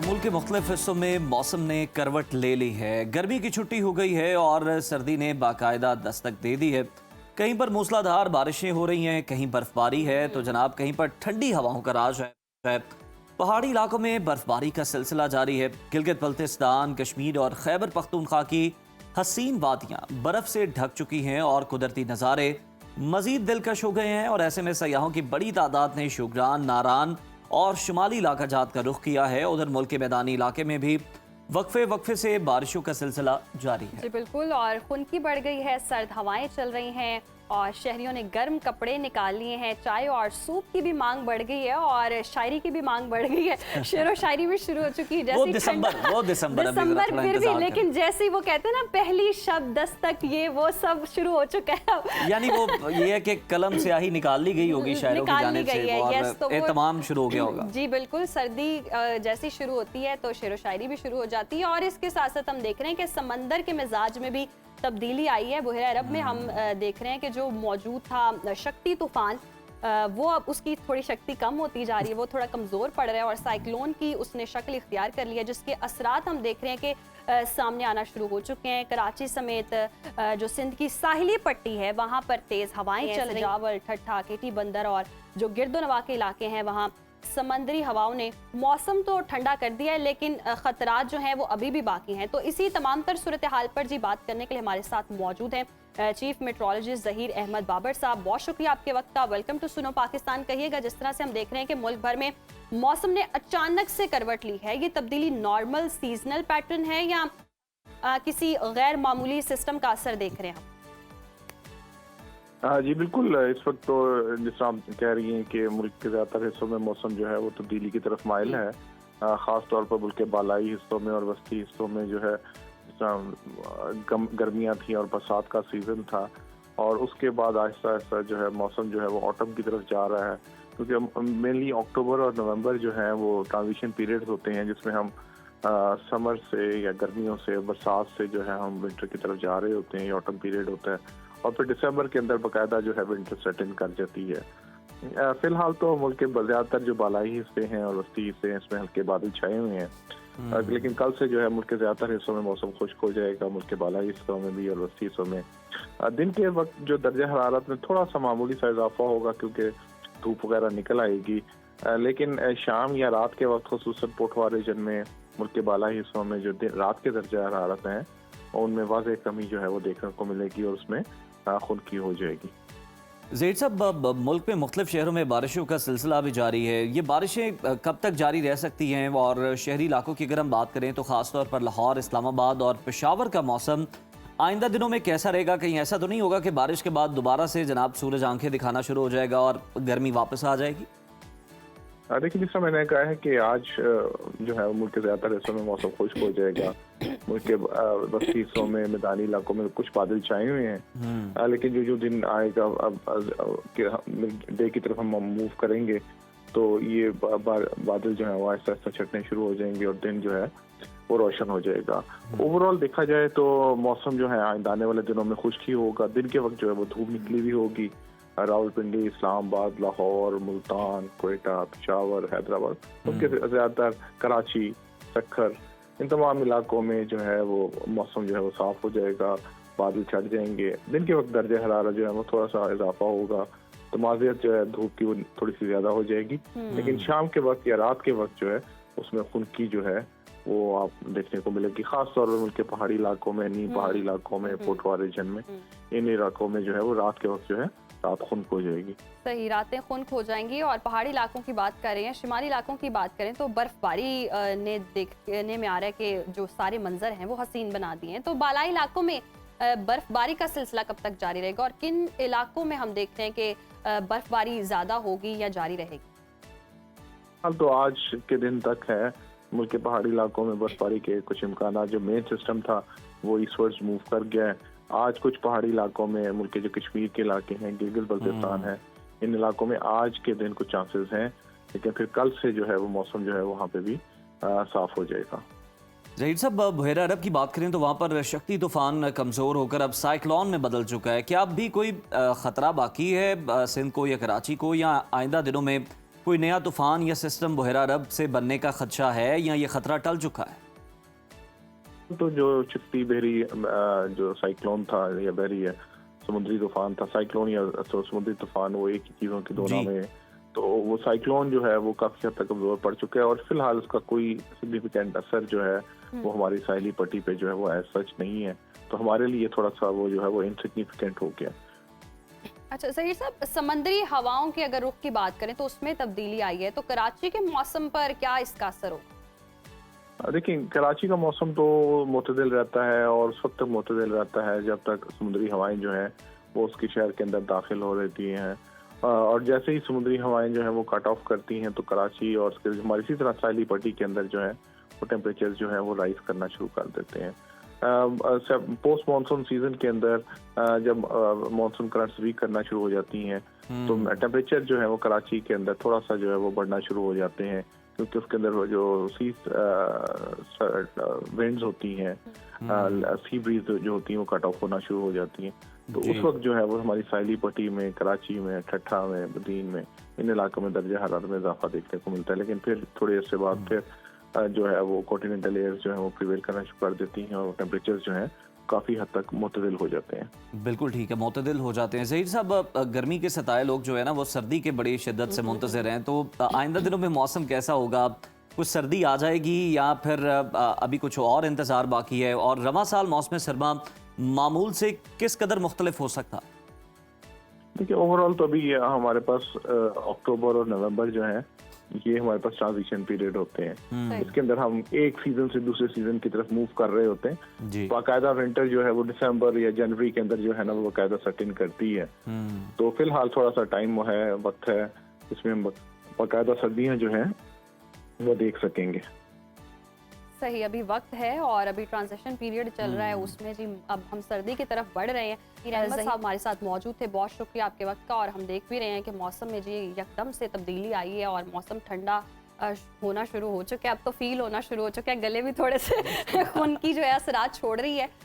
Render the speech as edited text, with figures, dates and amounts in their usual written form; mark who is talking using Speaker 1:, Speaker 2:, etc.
Speaker 1: मुल्क के मुख्तलिफ हिस्सों में मौसम ने करवट ले ली है। गर्मी की छुट्टी हो गई है और सर्दी ने बाकायदा दस्तक दे दी है। कहीं पर मूसलाधार बारिशें हो रही हैं, कहीं बर्फबारी है तो जनाब कहीं पर ठंडी हवाओं का राज है। पहाड़ी इलाकों में बर्फबारी का सिलसिला जारी है। गिलगित बल्तिस्तान, कश्मीर और खैबर पख्तूनख्वा की हसीन वादियाँ बर्फ से ढक चुकी हैं और कुदरती नज़ारे मजीद दिलकश हो गए हैं। और ऐसे में सयाहों की बड़ी तादाद ने शुगरान, नारान और शुमाली इलाका जात का रुख किया है। उधर मुल्क के मैदानी इलाके में भी वक्फे से बारिशों का सिलसिला जारी है।
Speaker 2: जी बिल्कुल, और खुनकी बढ़ गई है, सर्द हवाएं चल रही हैं और शहरियों ने गर्म कपड़े निकाल लिए हैं। चाय और सूप की भी मांग बढ़ गई है और शायरी की भी मांग बढ़ गई है। शेरो शायरी भी शुरू हो चुकी है।
Speaker 1: वो दिसंबर
Speaker 2: फिर भी, लेकिन जैसे ही वो कहते हैं ना, पहली शब्द दस्तक, ये वो सब शुरू हो चुका है।
Speaker 1: यानी वो ये है कि कलम स्याही निकाल ली गई होगी शायरों की जानिब से और
Speaker 2: तो
Speaker 1: एहतमाम शुरू हो गया होगा।
Speaker 2: जी बिल्कुल, सर्दी जैसी शुरू होती है तो शेरो शायरी भी शुरू हो जाती है। और इसके साथ साथ हम देख रहे हैं कि समंदर के मिजाज में भी तब्दीली आई है। बुहरा अरब में हम देख रहे हैं कि जो मौजूद था शक्ति तूफान, वो अब उसकी थोड़ी शक्ति कम होती जा रही है, वो थोड़ा कमज़ोर पड़ रहा है और साइक्लोन की उसने शक्ल इख्तियार कर लिया, जिसके असरात हम देख रहे हैं कि सामने आना शुरू हो चुके हैं। कराची समेत जो सिंध की साहिली पट्टी है वहाँ पर तेज़ हवाएं चल रही, जावल, ठट्ठा, केटी बंदर और जो गिरदोनवा के इलाके हैं वहाँ समंदरी हवाओं ने मौसम तो ठंडा कर दिया है, लेकिन खतरात जो हैं वो अभी भी बाकी हैं। तो इसी तमाम तर सूरत हाल पर जी बात करने के लिए हमारे साथ मौजूद हैं चीफ मेट्रोलॉजिस्ट ज़हीर अहमद बाबर साहब। बहुत शुक्रिया आपके वक्त का। वेलकम टू सुनो पाकिस्तान। कहिएगा, जिस तरह से हम देख रहे हैं कि मुल्क भर में मौसम ने अचानक से करवट ली है, ये तब्दीली नॉर्मल सीजनल पैटर्न है या किसी गैर मामूली सिस्टम का असर देख रहे हैं हम?
Speaker 3: जी बिल्कुल, इस वक्त तो जिस तरह आप कह रही हैं कि मुल्क के ज़्यादातर हिस्सों में मौसम जो है वो तब्दीली की तरफ माइल है। ख़ास तौर पर मुल्क के बालाई हिस्सों में और वस्ती हिस्सों में जो है गर्मियाँ थी और बरसात का सीज़न था, और उसके बाद आहिस्ता आहिस्ता जो है मौसम जो है वो ऑटम की तरफ जा रहा है, क्योंकि मेनली अक्टूबर और नवंबर जो है वो ट्रांजिशन पीरियड्स होते हैं जिसमें हम समर से या गर्मियों से, बरसात से जो है हम विंटर की तरफ जा रहे होते हैं। ये ऑटम पीरियड होता है और फिर दिसंबर के अंदर बाकायदा जो है विंटर सेट इन कर जाती है। फिलहाल तो मुल्क के ज़्यादातर जो बालाई हिस्से हैं और वस्ती हिस्से हैं इसमें हल्के बादल छाए हुए हैं, लेकिन कल से जो है मुल्क के ज़्यादातर हिस्सों में मौसम खुश्क हो जाएगा। मुल्क के बालाई हिस्सों में भी और वस्ती हिस्सों में दिन के वक्त जो दर्जा हरारत में थोड़ा सा मामूली सा इजाफा होगा क्योंकि धूप वगैरह निकल आएगी, लेकिन शाम या रात के वक्त खुसूसन पोठवा रीजन में मुल्क के बालाई हिस्सों में जो रात के दर्जा हरारत हैं उनमें वाज़ेह कमी जो है वो देखने को मिलेगी और उसमें खुनकी हो जाएगी।
Speaker 1: ज़हीर साहब, मुल्क में मुख्तलिफ शहरों में बारिशों का सिलसिला भी जारी है। ये बारिशें कब तक जारी रह सकती हैं? और शहरी इलाकों की अगर हम बात करें तो ख़ास तौर पर लाहौर, इस्लामाबाद और पेशावर का मौसम आइंदा दिनों में कैसा रहेगा? कहीं ऐसा तो नहीं होगा कि बारिश के बाद दोबारा से जनाब सूरज आंखें दिखाना शुरू हो जाएगा और गर्मी वापस आ जाएगी?
Speaker 3: देखिए, जिस तरह मैंने कहा है कि आज जो है मुल्क के ज़्यादातर हिस्सों में मौसम खुश्क हो जाएगा। मुल्क के वस्ती हिस्सों में, मैदानी इलाकों में कुछ बादल छाए हुए हैं, लेकिन जो दिन आएगा अब डे की तरफ हम मूव करेंगे तो ये बादल जो है वो आहिस्ता आहिस्ता छटने शुरू हो जाएंगे और दिन जो है वो रोशन हो जाएगा। ओवरऑल देखा जाए तो मौसम जो है आने वाले दिनों में खुश्क ही होगा। दिन के वक्त जो है वो धूप निकली भी होगी। रावलपिंडी, इस्लामाबाद, लाहौर, मुल्तान, कोयटा, पेशावर, हैदराबाद, उनके ज़्यादातर कराची, सक्खर, इन तमाम इलाकों में जो है वो मौसम जो है वो साफ हो जाएगा, बादल छट जाएंगे। दिन के वक्त दर्जा हरारत जो है वो थोड़ा सा इजाफा होगा, तो माज़ियत जो है धूप की वो थोड़ी सी ज़्यादा हो जाएगी, लेकिन शाम के वक्त या रात के वक्त जो है उसमें खुनकी जो है वो आप देखने को मिलेगी। खास तौर पर मुल्क के पहाड़ी इलाकों में, नीम पहाड़ी इलाकों में, पोठवा रीजन में, इन इलाकों में जो है वो रात के वक्त जो है रात खुनक हो जाएगी।
Speaker 2: सही, रातें खुनक हो जाएंगी। और पहाड़ी इलाकों की बात करें या शिमाली इलाकों की बात करें तो बर्फबारी ने देखने में आ रहा है कि जो सारे मंजर हैं वो हसीन बना दिए हैं। तो बालाई इलाकों में बर्फबारी का सिलसिला कब तक जारी रहेगा और किन इलाकों में हम देख रहे हैं कि बर्फबारी ज्यादा होगी या जारी रहेगी?
Speaker 3: हाल तो आज के दिन तक है मुल्क के पहाड़ी इलाकों में बर्फबारी के कुछ इम्कान। जो मेन सिस्टम था वो ईस्टवर्ड्स मूव कर गया है। आज कुछ पहाड़ी इलाकों में, मुल्क के जो कश्मीर के इलाके हैं, गिलगित बल्तिस्तान है, इन इलाकों में आज के दिन कुछ चांसेस हैं, लेकिन फिर कल से जो है वो मौसम जो है वहाँ पे भी साफ हो जाएगा।
Speaker 1: ज़हीर साहब, बुहरा अरब की बात करें तो वहाँ पर शक्ति तूफान कमज़ोर होकर अब साइक्लोन में बदल चुका है। क्या अब भी कोई ख़तरा बाकी है सिंध को या कराची को, या आइंदा दिनों में कोई नया तूफान या सिस्टम बहरा अरब से बनने का खदशा है या ये खतरा टल चुका है?
Speaker 3: तो जो चित्ती बहरी जो साइक्लोन था या बहरी है समुद्री तूफान था, साइक्लोन या तो समुद्री तूफान, वो एक ही चीजों की दोनों
Speaker 1: जी।
Speaker 3: में। तो वो साइक्लोन जो है वो काफी हद तक कमजोर पड़ चुका है और फिलहाल उसका कोई सिग्निफिकेंट असर जो है वो हमारी साहिली पट्टी पे जो है वो एज सच नहीं है। तो हमारे लिए थोड़ा सा वो जो है वो इनसिग्निफिकेंट हो गया।
Speaker 2: अच्छा ज़हीर साहब, समंदरी हवाओं की अगर रुख की बात करें तो उसमें तब्दीली आई है, तो कराची के मौसम पर क्या इसका असर होगा?
Speaker 3: देखिए, कराची का मौसम तो मुतदिल रहता है और उस वक्त तक मुतदिल रहता है जब तक समुद्री हवाएं जो है वो उसके शहर के अंदर दाखिल हो रहती हैं। और जैसे ही समुद्री हवाएं जो है वो कट ऑफ करती हैं तो कराची और उसके हमारी इसी तरह साहिली पट्टी के अंदर जो है वो टेम्परेचर जो है वो राइज करना शुरू कर देते हैं। पोस्ट मानसून सीजन के अंदर जब मानसून करंट्स वीक करना शुरू हो जाती हैं तो टेम्परेचर जो है वो कराची के अंदर थोड़ा सा जो है वो बढ़ना शुरू हो जाते हैं, क्योंकि उसके अंदर वो जो सी विंड्स होती हैं, सी ब्रीज जो होती हैं वो कट ऑफ होना शुरू हो जाती हैं। तो
Speaker 1: जी।
Speaker 3: उस वक्त जो है वो हमारी साहिली पट्टी में, कराची में, ठट्ठा में, बदीन में, इन इलाकों में दर्जा हरारत में इजाफा देखने को मिलता है। लेकिन फिर थोड़ी देर से बाद फिर जो है वो कॉन्टिनेंटल एयर्स जो है वो प्रिवेल करना शुरू कर देती हैं और टेम्परेचर जो है काफी हद तक मुतदिल हो जाते हैं।
Speaker 1: बिल्कुल ठीक है, मुतदिल हो जाते हैं। ज़हीर साहब, गर्मी के सताए लोग जो है ना वो सर्दी के बड़ी शिद्दत से मुंतज़िर हैं, तो आइंदा दिनों में मौसम कैसा होगा? कुछ सर्दी आ जाएगी या फिर अभी कुछ और इंतज़ार बाकी है? और रवां साल मौसम सरमा मामूल से किस कदर मुख्तलिफ हो सकता?
Speaker 3: देखिए, ओवरऑल तो अभी हमारे पास अक्टूबर और नवंबर जो है ये हमारे पास ट्रांजिशन पीरियड होते हैं। इसके अंदर हम एक सीजन से दूसरे सीजन की तरफ मूव कर रहे होते हैं।
Speaker 1: जी।
Speaker 3: बाकायदा विंटर जो है वो दिसंबर या जनवरी के अंदर जो है ना वो बाकायदा सेट इन करती है। तो फिलहाल थोड़ा सा टाइम है, वक्त है, इसमें हम बाकायदा सर्दियां जो है वो देख सकेंगे।
Speaker 2: सही, अभी वक्त है और अभी ट्रांजिशन पीरियड चल रहा है, उसमें जी अब हम सर्दी की तरफ बढ़ रहे हैं। अहमद साहब हमारे साथ मौजूद थे, बहुत शुक्रिया आपके वक्त का। और हम देख भी रहे हैं कि मौसम में जी यकदम से तब्दीली आई है और मौसम ठंडा होना शुरू हो चुका है। अब तो फील होना शुरू हो चुका है, गले भी थोड़े से खून की जो है असरात छोड़ रही है।